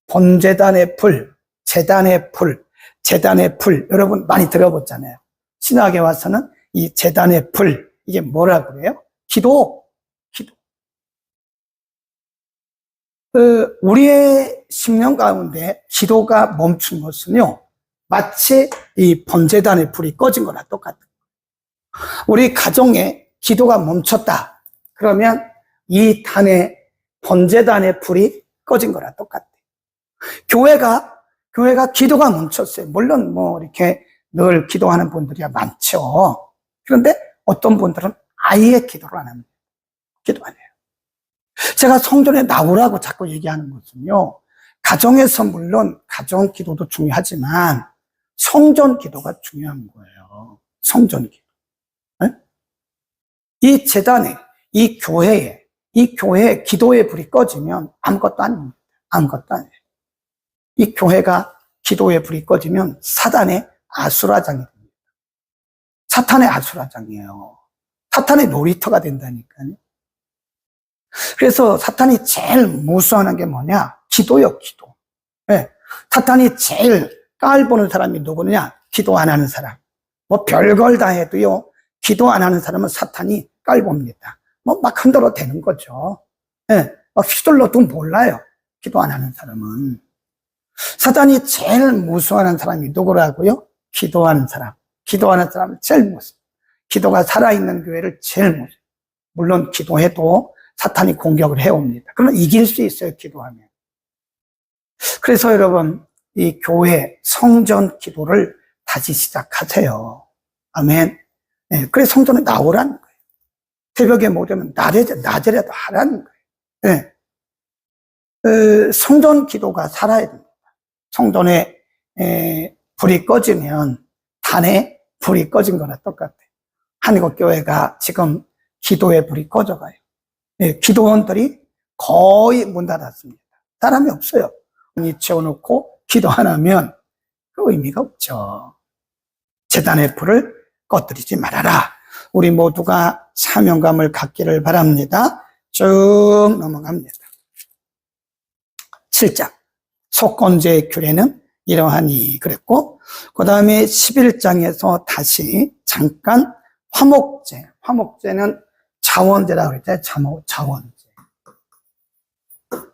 번제단의 불, 제단의 불, 제단의 불 여러분 많이 들어봤잖아요. 신학에 와서는 이 제단의 불, 이게 뭐라 그래요? 기도. 우리의 심령 가운데 기도가 멈춘 것은요, 마치 이 번제단의 불이 꺼진 거나 똑같아요. 우리 가정에 기도가 멈췄다. 그러면 이 번제단의 불이 꺼진 거나 똑같아요. 교회가 기도가 멈췄어요. 물론 이렇게 늘 기도하는 분들이 많죠. 그런데 어떤 분들은 아예 기도를 안 합니다. 기도 안 해요. 제가 성전에 나오라고 자꾸 얘기하는 것은요, 가정에서 물론 가정 기도도 중요하지만 성전 기도가 중요한 거예요. 성전 기도. 네? 이 제단에, 이 교회에 기도의 불이 꺼지면 아무것도 아닙니다. 아무것도 아니에요. 이 교회가 기도의 불이 꺼지면 사단의 아수라장이 됩니다. 사탄의 아수라장이에요. 사탄의 놀이터가 된다니까요. 그래서 사탄이 제일 무서워하는 게 뭐냐? 기도요, 기도. 네. 사탄이 제일 깔보는 사람이 누구냐? 기도 안 하는 사람. 별걸 다 해도요, 기도 안 하는 사람은 사탄이 깔봅니다. 막 흔들어 대는 거죠. 네. 휘둘러도 몰라요. 기도 안 하는 사람은. 사탄이 제일 무서워하는 사람이 누구라고요? 기도하는 사람. 기도하는 사람을 제일 무서워. 기도가 살아있는 교회를 제일 무서워. 물론 기도해도 사탄이 공격을 해옵니다. 그러면 이길 수 있어요, 기도하면. 그래서 여러분, 이 교회 성전 기도를 다시 시작하세요. 아멘. 네, 그래서 성전에 나오라는 거예요. 새벽에 못 오면 낮에라도 하라는 거예요. 네. 성전 기도가 살아야 됩니다. 성전에 불이 꺼지면 단에 불이 꺼진 거나 똑같아요. 한국교회가 지금 기도의 불이 꺼져가요. 네, 기도원들이 거의 문 닫았습니다. 사람이 없어요. 문이 채워놓고 기도 안 하면 그 의미가 없죠. 제단의 불을 꺼뜨리지 말아라. 우리 모두가 사명감을 갖기를 바랍니다. 쭉 넘어갑니다. 7장 속건제의 규례는 이러하니 그랬고, 그 다음에 11장에서 다시 잠깐 화목제는 자원제라고 그랬잖아요. 자원제.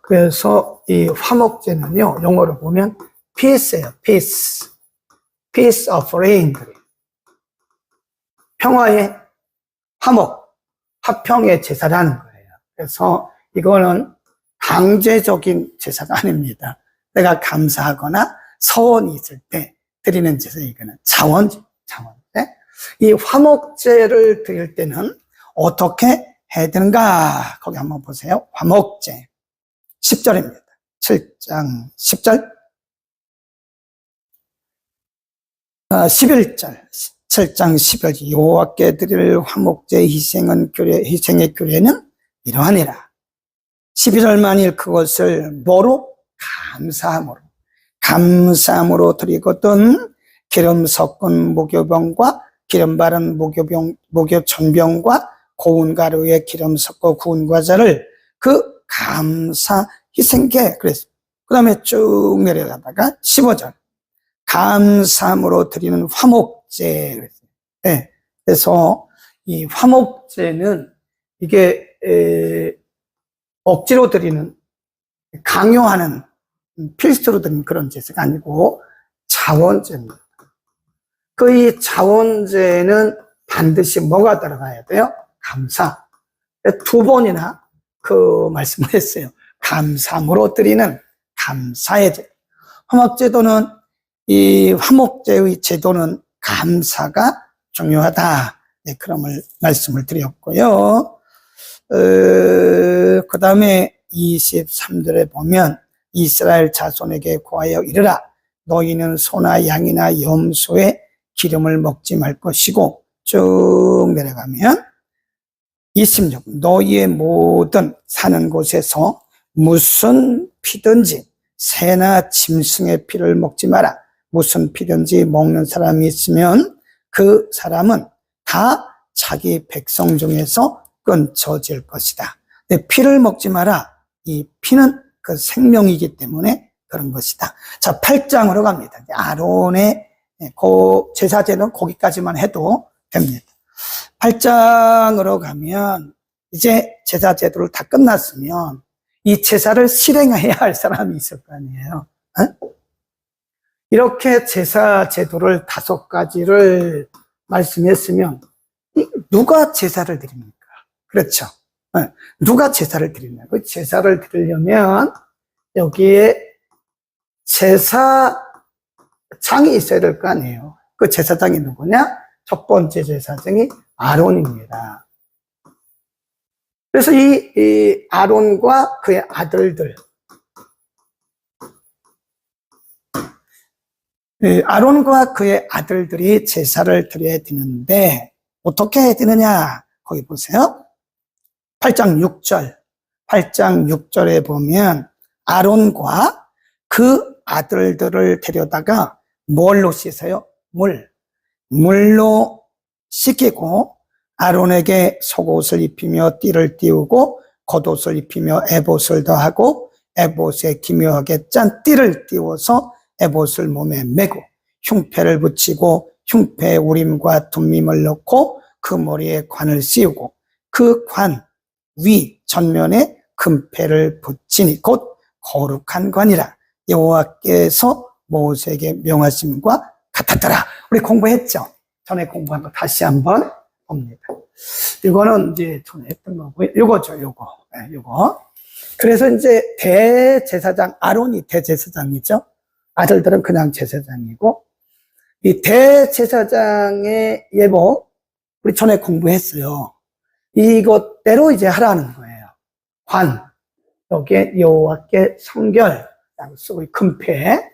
그래서 이 화목제는요, 영어로 보면 peace예요. peace offering. 평화의 화평의 제사라는 거예요. 그래서 이거는 강제적인 제사가 아닙니다. 내가 감사하거나 서원이 있을 때 드리는 제사, 이거는 자원제. 이 화목제를 드릴 때는 어떻게 해야 되는가? 거기 한번 보세요. 화목제. 10절입니다. 7장 10절. 11절. 7장 10절. 여호와께 드릴 화목제 희생의 규례는 이러하니라. 11월 만일 그것을 뭐로? 감사함으로 드리거든 기름 섞은 목요병과 기름 바른 목요전병과 고운 가루에 기름 섞어 구운 과자를 그 감사 희생께 그랬어. 그 다음에 쭉 내려가다가 15절 감사함으로 드리는 화목제 그랬어요. 네. 그래서 이 화목제는 이게 억지로 드리는, 강요하는, 필수로 드리는 그런 제사가 아니고 자원제입니다. 그 이 자원제는 반드시 뭐가 들어가야 돼요? 감사. 두 번이나 그 말씀을 했어요. 감사함으로 드리는 감사의 제. 화목제도는, 이 화목제의 제도는 감사가 중요하다. 네, 그런 말씀을 드렸고요. 그 다음에 23절에 보면 이스라엘 자손에게 고하여 이르라. 너희는 소나 양이나 염소의 기름을 먹지 말 것이고, 쭉 내려가면 26. 너희의 모든 사는 곳에서 무슨 피든지 새나 짐승의 피를 먹지 마라. 무슨 피든지 먹는 사람이 있으면 그 사람은 다 자기 백성 중에서 끊쳐질 것이다. 피를 먹지 마라. 이 피는 그 생명이기 때문에 그런 것이다. 자, 8장으로 갑니다. 아론의 그 제사제는 거기까지만 해도 됩니다. 8장으로 가면 이제 제사 제도를 다 끝났으면 이 제사를 실행해야 할 사람이 있을 거 아니에요. 이렇게 제사 제도를 5가지를 말씀했으면 누가 제사를 드립니까? 그렇죠. 누가 제사를 드리냐? 그 제사를 드리려면 여기에 제사장이 있어야 될 거 아니에요. 그 제사장이 누구냐? 첫 번째 제사장이 아론입니다. 그래서 이 아론과 그의 아들들, 아론과 그의 아들들이 제사를 드려야 되는데 어떻게 해야 되느냐? 거기 보세요. 8장 6절. 8장 6절에 보면 아론과 그 아들들을 데려다가 뭘로 씻어요? 물로 씻기고 아론에게 속옷을 입히며 띠를 띄우고 겉옷을 입히며 에봇을 더하고 에봇에 기묘하게 짠 띠를 띄워서 에봇을 몸에 메고 흉패를 붙이고 흉패에 우림과 둠밈을 넣고 그 머리에 관을 씌우고 그 관 위 전면에 금패를 붙이니 곧 거룩한 관이라 여호와께서 모세에게 명하심과 같았더라. 우리 공부했죠? 전에 공부한 거 다시 한번 봅니다. 이거는 이제 전에 했던 거고요. 요거. 그래서 이제 대제사장, 아론이 대제사장이죠. 아들들은 그냥 제사장이고, 이 대제사장의 예복, 우리 전에 공부했어요. 이것대로 이제 하라는 거예요. 관, 여기에 여호와께 성결, 쓰고 금패,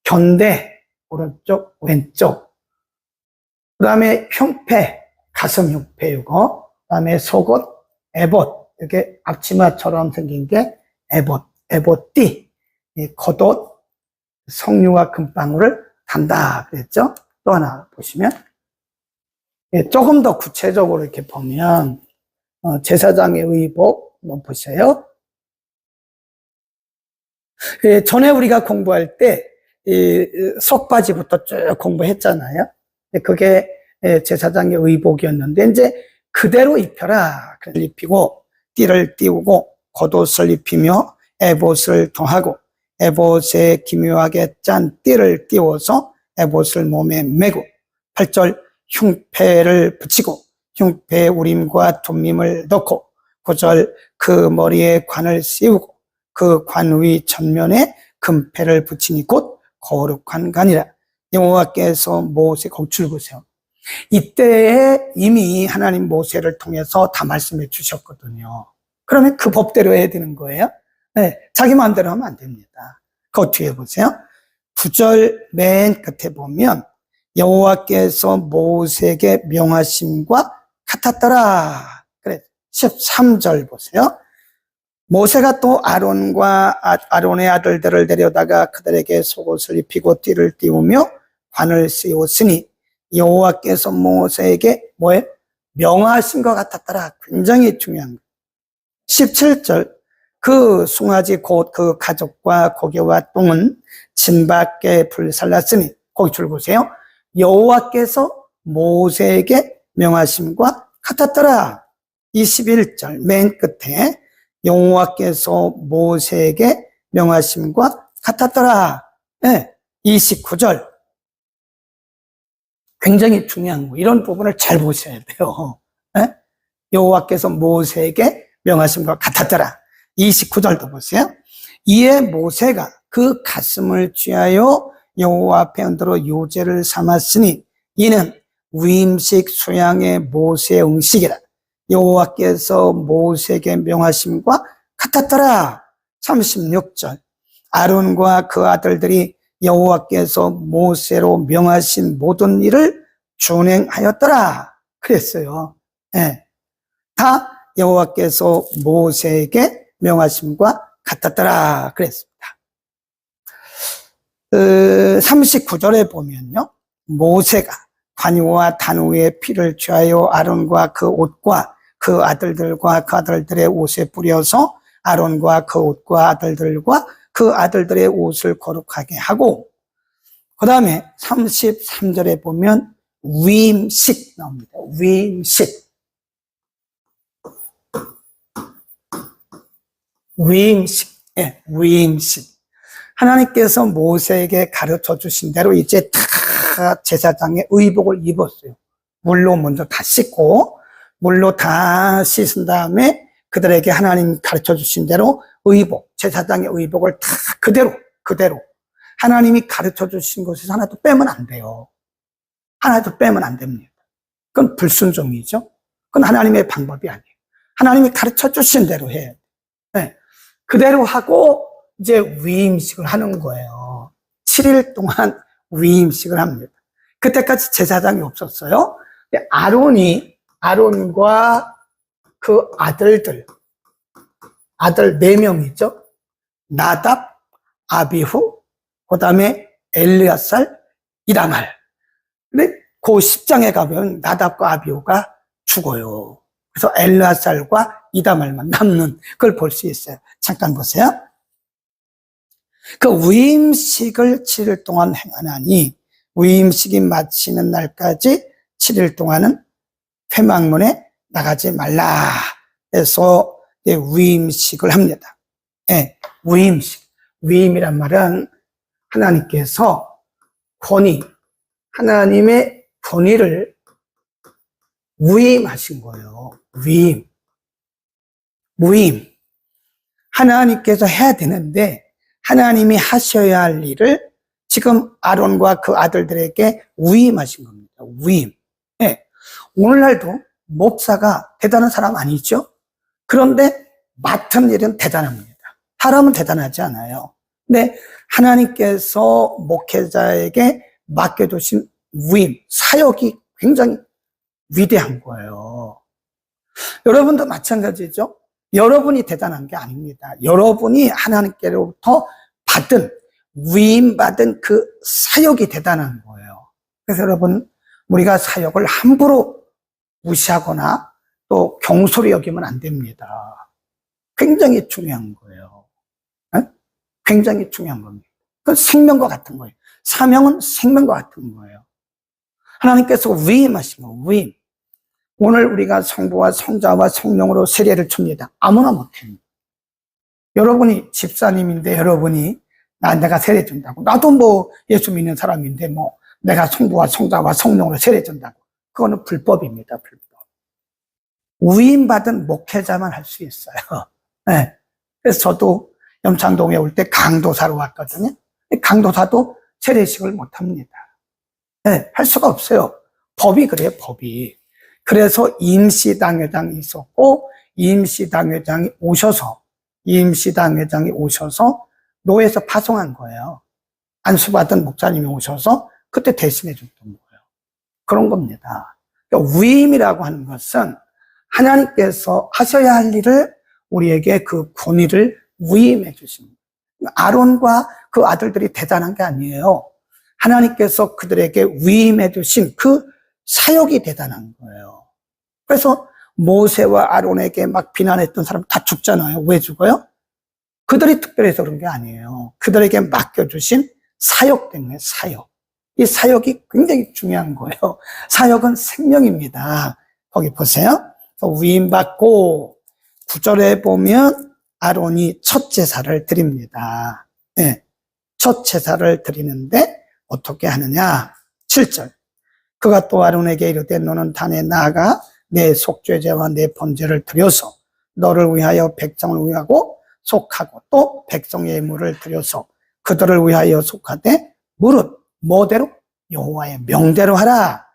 견대, 오른쪽, 왼쪽, 그 다음에 흉패, 가슴 흉패 이거, 그 다음에 속옷, 에봇, 이렇게 앞치마처럼 생긴 게 에봇띠, 겉옷, 석류와 금방울을 단다 그랬죠? 또 하나 보시면 조금 더 구체적으로 이렇게 보면 제사장의 의복 한번 보세요. 전에 우리가 공부할 때 속바지부터 쭉 공부했잖아요. 그게 제사장의 의복이었는데 이제 그대로 입혀라. 그래서 입히고 띠를 띄우고 겉옷을 입히며 에봇을 더하고 에봇에 기묘하게 짠 띠를 띄워서 에봇을 몸에 메고 8절 흉패를 붙이고 흉패에 우림과 둠밈을 넣고 9절 그 머리에 관을 씌우고 그 관 위 전면에 금패를 붙이니 곧 거룩한 관이라 여호와께서 모세 거출 보세요. 이때에 이미 하나님 모세를 통해서 다 말씀해 주셨거든요. 그러면 그 법대로 해야 되는 거예요. 네, 자기 마음대로 하면 안 됩니다. 그 뒤에 보세요. 9절 맨 끝에 보면 여호와께서 모세에게 명하심과 같았더라. 그래 13절 보세요. 모세가 또 아론의 아들들을 데려다가 그들에게 속옷을 입히고 띠를 띄우며 관을 씌웠으니 여호와께서 모세에게 뭐에 명하신 것 같았더라. 굉장히 중요한 거예요. 17절 그 숭아지 곧 그 가족과 고기와 똥은 진 밖에 불살랐으니 거기 줄 보세요. 여호와께서 모세에게 명하심과 같았더라. 21절 맨 끝에 여호와께서 모세에게 명하심과 같았더라. 네, 29절 굉장히 중요한 거. 이런 부분을 잘 보셔야 돼요. 네? 여호와께서 모세에게 명하심과 같았더라. 29절도 보세요. 이에 모세가 그 가슴을 취하여 여호와 앞에 얹들어 요제를 삼았으니 이는 위임식 수양의 모세의 응식이라. 여호와께서 모세에게 명하심과 같았더라. 36절 아론과 그 아들들이 여호와께서 모세로 명하신 모든 일을 준행하였더라. 그랬어요. 네. 다 여호와께서 모세에게 명하심과 같았더라. 그랬습니다. 39절에 보면요. 모세가 관유와 단우의 피를 취하여 아론과 그 옷과 그 아들들과 그 아들들의 옷에 뿌려서 아론과 그 옷과 아들들과 그 아들들의 옷을 거룩하게 하고 그 다음에 33절에 보면 위임식 나옵니다. 위임식. 위임식. 예, 위임식. 하나님께서 모세에게 가르쳐 주신 대로 이제 다 제사장의 의복을 입었어요. 물로 먼저 다 씻고, 물로 다 씻은 다음에 그들에게 하나님 가르쳐 주신 대로 의복, 제사장의 의복을 다 그대로. 하나님이 가르쳐 주신 것에서 하나도 빼면 안 돼요. 하나도 빼면 안 됩니다. 그건 불순종이죠. 그건 하나님의 방법이 아니에요. 하나님이 가르쳐 주신 대로 해야 돼요. 네. 그대로 하고 이제 위임식을 하는 거예요. 7일 동안 위임식을 합니다. 그때까지 제사장이 없었어요. 아론과 그 아들 4명이죠. 나답, 아비후, 그 다음에 엘르야살, 이다말. 근데 그 10장에 가면 나답과 아비후가 죽어요. 그래서 엘르야살과 이다말만 남는 걸 볼 수 있어요. 잠깐 보세요. 그 위임식을 7일 동안 행하나니 위임식이 마치는 날까지 7일 동안은 회막문에 나가지 말라 해서 위임식을 합니다. 네, 위임식. 위임이란 말은 하나님께서 하나님의 권위를 위임하신 거예요. 위임. 하나님께서 해야 되는데 하나님이 하셔야 할 일을 지금 아론과 그 아들들에게 위임하신 겁니다. 위임. 네. 오늘날도 목사가 대단한 사람 아니죠? 그런데 맡은 일은 대단합니다. 사람은 대단하지 않아요. 근데 하나님께서 목회자에게 맡겨두신 위임, 사역이 굉장히 위대한 거예요. 여러분도 마찬가지죠? 여러분이 대단한 게 아닙니다. 여러분이 하나님께로부터 위임받은 그 사역이 대단한 거예요. 그래서 여러분, 우리가 사역을 함부로 무시하거나 또 경솔히 여기면 안 됩니다. 굉장히 중요한 거예요. 네? 굉장히 중요한 겁니다. 그건 생명과 같은 거예요. 사명은 생명과 같은 거예요. 하나님께서 위임하신 거예요. 위임. 오늘 우리가 성부와 성자와 성령으로 세례를 줍니다. 아무나 못합니다. 여러분이 집사님인데 여러분이 내가 세례 준다고. 나도 뭐 예수 믿는 사람인데 뭐 내가 성부와 성자와 성령으로 세례 준다고. 그거는 불법입니다. 불법. 위임받은 목회자만 할 수 있어요. 네. 그래서 저도 염창동에 올 때 강도사로 왔거든요. 강도사도 세례식을 못합니다. 네, 할 수가 없어요. 법이 그래요. 법이. 그래서 임시당회장이 있었고 임시당회장이 오셔서 노예에서 파송한 거예요. 안수받은 목사님이 오셔서 그때 대신해 줬던 거예요. 그런 겁니다. 그러니까 위임이라고 하는 것은 하나님께서 하셔야 할 일을 우리에게 그 권위를 위임해 주십니다. 아론과 그 아들들이 대단한 게 아니에요. 하나님께서 그들에게 위임해 주신 그 사역이 대단한 거예요. 그래서 모세와 아론에게 막 비난했던 사람 다 죽잖아요. 왜 죽어요? 그들이 특별해서 그런 게 아니에요. 그들에게 맡겨주신 사역 때문에 사역. 이 사역이 굉장히 중요한 거예요. 사역은 생명입니다. 거기 보세요. 위임받고 9절에 보면 아론이 첫 제사를 드립니다. 네, 첫 제사를 드리는데 어떻게 하느냐? 7절. 그가 또 아론에게 이르되 너는 단에 나아가 내 속죄제와 내 번제를 드려서 너를 위하여 백성을 위하고 속하고 또 백성의 물을 드려서 그들을 위하여 속하되 무릇 뭐대로? 여호와의 명대로 하라.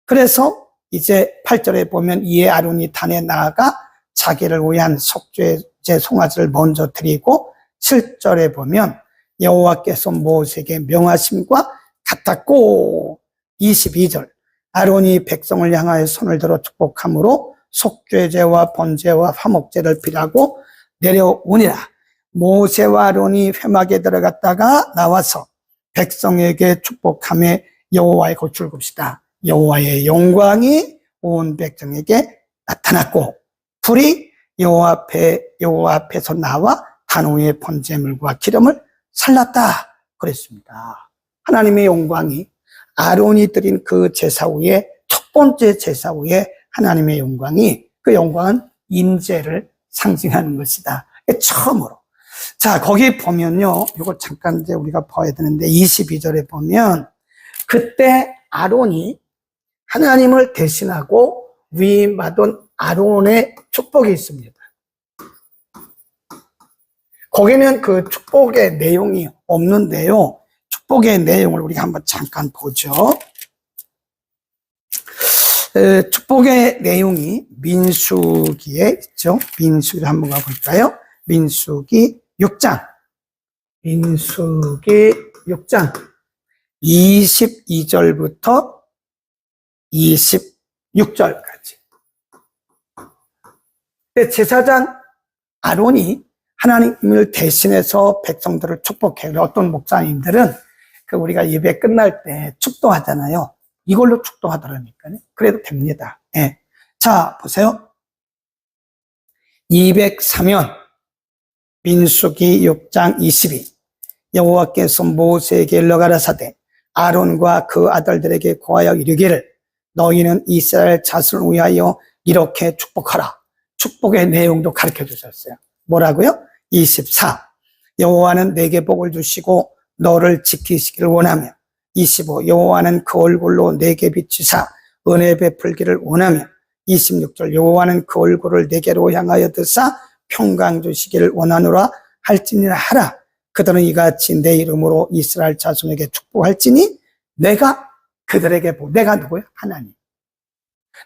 그래서 이제 8절에 보면 이에 아론이 단에 나아가 자기를 위한 속죄제 송아지를 먼저 드리고 7절에 보면 여호와께서 모세에게 명하심과 같았고 22절 아론이 백성을 향하여 손을 들어 축복함으로 속죄제와 번제와 화목제를 비라고 내려오니라. 모세와 아론이 회막에 들어갔다가 나와서 백성에게 축복함에 여호와의 겉을 굽시다. 여호와의 영광이 온 백성에게 나타났고 불이 여호와 앞에서 나와 단 위에 번제물과 기름을 살랐다 그랬습니다. 하나님의 영광이 아론이 드린 그 제사 후에 첫 번째 제사 후에 하나님의 영광이 그 영광은 임재를 상징하는 것이다. 처음으로. 자, 거기 보면요. 이거 잠깐 이제 우리가 봐야 되는데 22절에 보면 그때 아론이 하나님을 대신하고 위임받은 아론의 축복이 있습니다. 거기는 그 축복의 내용이 없는데요. 축복의 내용을 우리가 한번 잠깐 보죠. 축복의 내용이 민수기에 있죠. 민수기를 한번 가볼까요? 민수기 6장. 민수기 6장 22절부터 26절까지. 제사장 아론이 하나님을 대신해서 백성들을 축복해요. 어떤 목사님들은 우리가 예배 끝날 때 축도하잖아요. 이걸로 축도하더라니까요. 그래도 됩니다. 예. 자, 보세요. 203년 민수기 6장 22. 여호와께서 모세에게 일러가라사대 아론과 그 아들들에게 고하여 이르기를 너희는 이스라엘 자손을 위하여 이렇게 축복하라. 축복의 내용도 가르쳐 주셨어요. 뭐라고요? 24. 여호와는 내게 복을 주시고 너를 지키시기를 원하며 25. 여호와는 그 얼굴로 내게 비추사 은혜 베풀기를 원하며 26절. 여호와는 그 얼굴을 내게로 향하여 드사 평강 주시기를 원하노라 할지니라 하라. 그들은 이같이 내 이름으로 이스라엘 자손에게 축복할지니 내가 그들에게 복. 내가 누구예요? 하나님.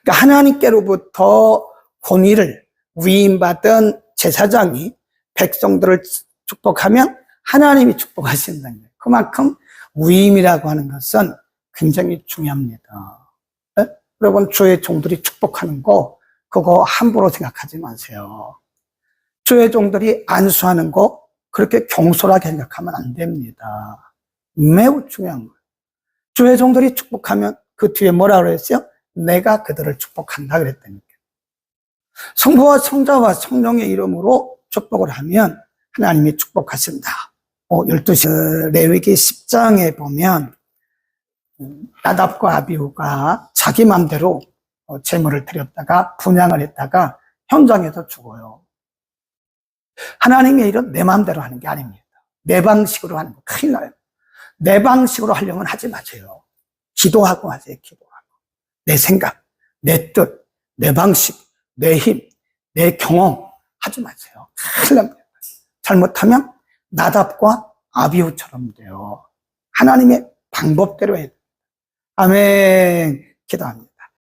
그러니까 하나님께로부터 권위를 위임받은 제사장이 백성들을 축복하면 하나님이 축복하신다는 거예요. 그만큼 위임이라고 하는 것은 굉장히 중요합니다. 네? 여러분, 주의 종들이 축복하는 거 그거 함부로 생각하지 마세요. 주의 종들이 안수하는 거 그렇게 경솔하게 생각하면 안 됩니다. 매우 중요한 거예요. 주의 종들이 축복하면 그 뒤에 뭐라고 그랬어요? 내가 그들을 축복한다 그랬다니까. 성부와 성자와 성령의 이름으로 축복을 하면 하나님이 축복하신다. 12시 레위기 10장에 보면 나답과 아비후가 자기 맘대로 제물을 드렸다가 분향을 했다가 현장에서 죽어요. 하나님의 일은 내 맘대로 하는 게 아닙니다. 내 방식으로 하는 거 큰일 나요. 내 방식으로 하려면 하지 마세요. 기도하고 하세요. 기도하고. 내 생각, 내 뜻, 내 방식, 내 힘, 내 경험 하지 마세요. 큰일 납니다. 잘못하면 나답과 아비후처럼 돼요. 하나님의 방법대로 해야 돼요. 아멘. 기도합니다.